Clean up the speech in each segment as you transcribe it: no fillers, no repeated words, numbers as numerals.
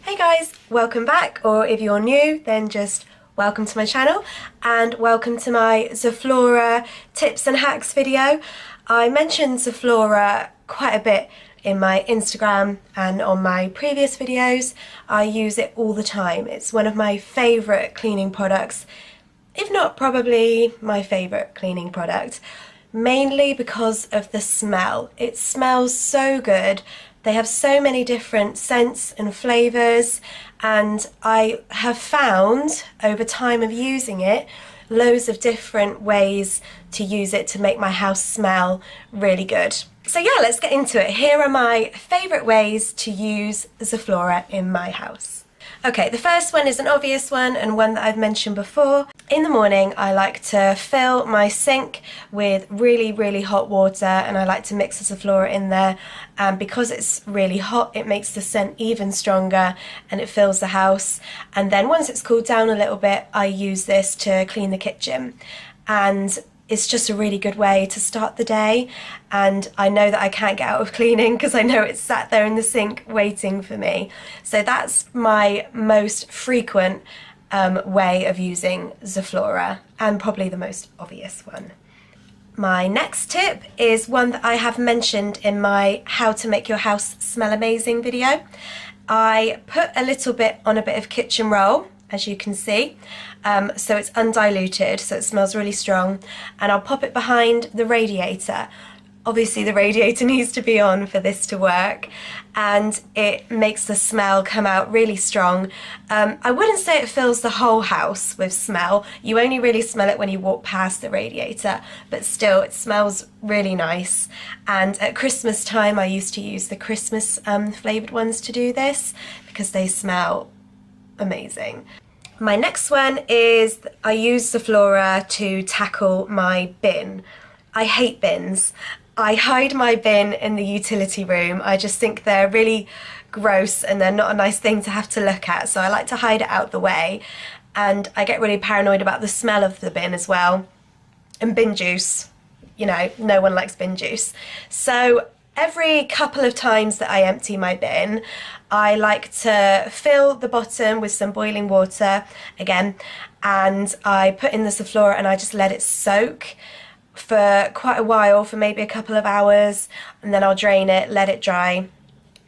Hey guys, welcome back, or if you're new then just welcome to my channel and welcome to my ZOFLORA tips and hacks video. I mentioned ZOFLORA quite a bit in my Instagram and on my previous videos. I use it all the time. It's one of my favourite cleaning products, if not probably my favourite cleaning product, mainly because of the smell. It smells so good. They have so many different scents and flavours, and I have found over time of using it loads of different ways to use it to make my house smell really good. So yeah, let's get into it. Here are my favourite ways to use ZOFLORA in my house. Okay, the first one is an obvious one and one that I've mentioned before. In the morning I like to fill my sink with really hot water, and I like to mix the ZOFLORA in there, and because it's really hot it makes the scent even stronger and it fills the house. And then once it's cooled down a little bit I use this to clean the kitchen, and it's just a really good way to start the day. And I know that I can't get out of cleaning because I know it's sat there in the sink waiting for me. So that's my most frequent way of using ZOFLORA, and probably the most obvious one. My next tip is one that I have mentioned in my How to Make Your House Smell Amazing video. I put a little bit on a bit of kitchen roll, as you can see, so it's undiluted, so it smells really strong, and I'll pop it behind the radiator. Obviously the radiator needs to be on for this to work, and it makes the smell come out really strong. I wouldn't say it fills the whole house with smell. You only really smell it when you walk past the radiator, but still it smells really nice. And at Christmas time I used to use the Christmas flavoured ones to do this because they smell amazing. My next one is I use ZOFLORA to tackle my bin. I hate bins. I hide my bin in the utility room. I just think they're really gross and they're not a nice thing to have to look at, so I like to hide it out the way. And I get really paranoid about the smell of the bin as well. And bin juice, you know, no one likes bin juice. So every couple of times that I empty my bin, I like to fill the bottom with some boiling water again, and I put in the ZOFLORA and I just let it soak for quite a while, for maybe a couple of hours, and then I'll drain it, let it dry,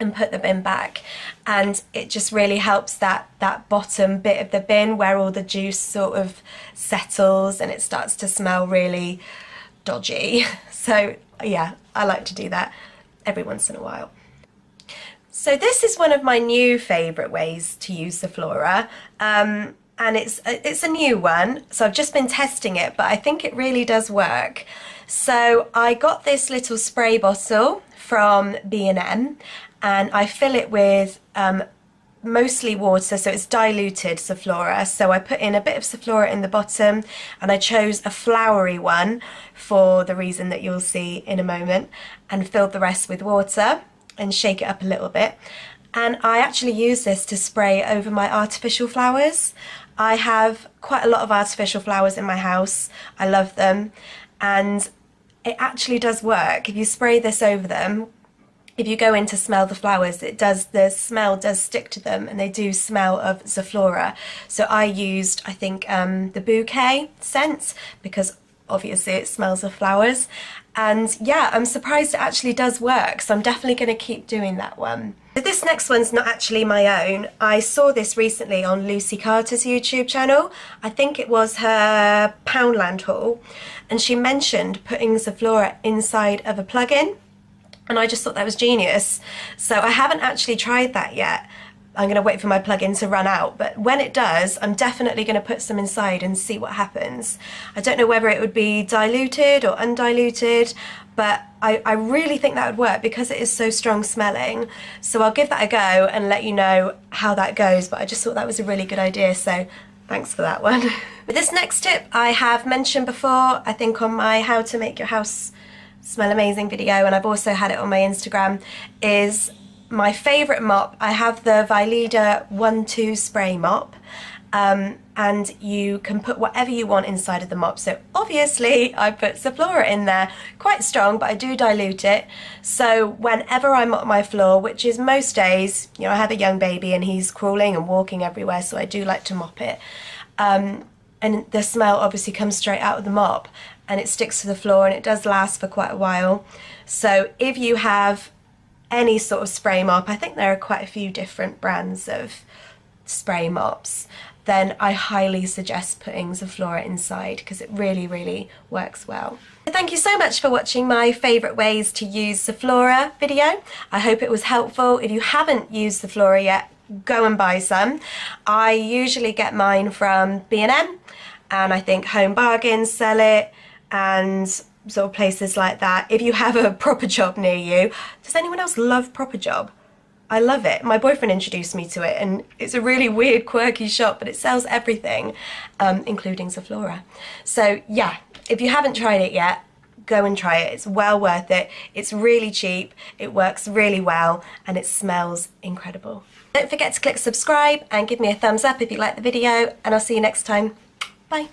and put the bin back. And it just really helps that bottom bit of the bin where all the juice sort of settles and it starts to smell really dodgy. So yeah, I like to do that every once in a while. So this is one of my new favourite ways to use ZOFLORA, and it's a new one, so I've just been testing it, but I think it really does work. So I got this little spray bottle from B&M, and I fill it with mostly water, so it's diluted ZOFLORA. So I put in a bit of ZOFLORA in the bottom, and I chose a flowery one for the reason that you'll see in a moment, and filled the rest with water and shake it up a little bit. And I actually use this to spray over my artificial flowers. I have quite a lot of artificial flowers in my house. I love them, and it actually does work. If you spray this over them, if you go in to smell the flowers, the smell does stick to them, and they do smell of ZOFLORA. So I used, I think, the bouquet scent, because obviously it smells of flowers. And yeah, I'm surprised it actually does work, so I'm definitely going to keep doing that one. So this next one's not actually my own. I saw this recently on Lucy Carter's YouTube channel. I think it was her Poundland haul, and she mentioned putting ZOFLORA inside of a plug-in, and I just thought that was genius. So I haven't actually tried that yet. I'm going to wait for my plug-in to run out, but when it does, I'm definitely going to put some inside and see what happens. I don't know whether it would be diluted or undiluted, but I really think that would work because it is so strong smelling. So I'll give that a go and let you know how that goes, but I just thought that was a really good idea, so thanks for that one. But this next tip I have mentioned before, I think on my How to Make Your House Smell Amazing video, and I've also had it on my Instagram, is my favourite mop. I have the Veleda 1-2 spray mop, and you can put whatever you want inside of the mop. So obviously I put ZOFLORA in there, quite strong, but I do dilute it. So whenever I mop my floor, which is most days, you know, I have a young baby and he's crawling and walking everywhere, so I do like to mop it. And the smell obviously comes straight out of the mop and it sticks to the floor, and it does last for quite a while. So if you have any sort of spray mop, I think there are quite a few different brands of spray mops, then I highly suggest putting ZOFLORA inside because it really, really works well. Thank you so much for watching my favourite ways to use ZOFLORA video. I hope it was helpful. If you haven't used ZOFLORA yet, go and buy some. I usually get mine from B&M, and I think Home Bargains sell it, and sort of places like that. If you have a Proper Job near you, does anyone else love Proper Job? I love it. My boyfriend introduced me to it, and it's a really weird, quirky shop, but it sells everything, including ZOFLORA. So yeah, if you haven't tried it yet, go and try it. It's well worth it. It's really cheap, it works really well, and it smells incredible. Don't forget to click subscribe and give me a thumbs up if you like the video, and I'll see you next time. Bye.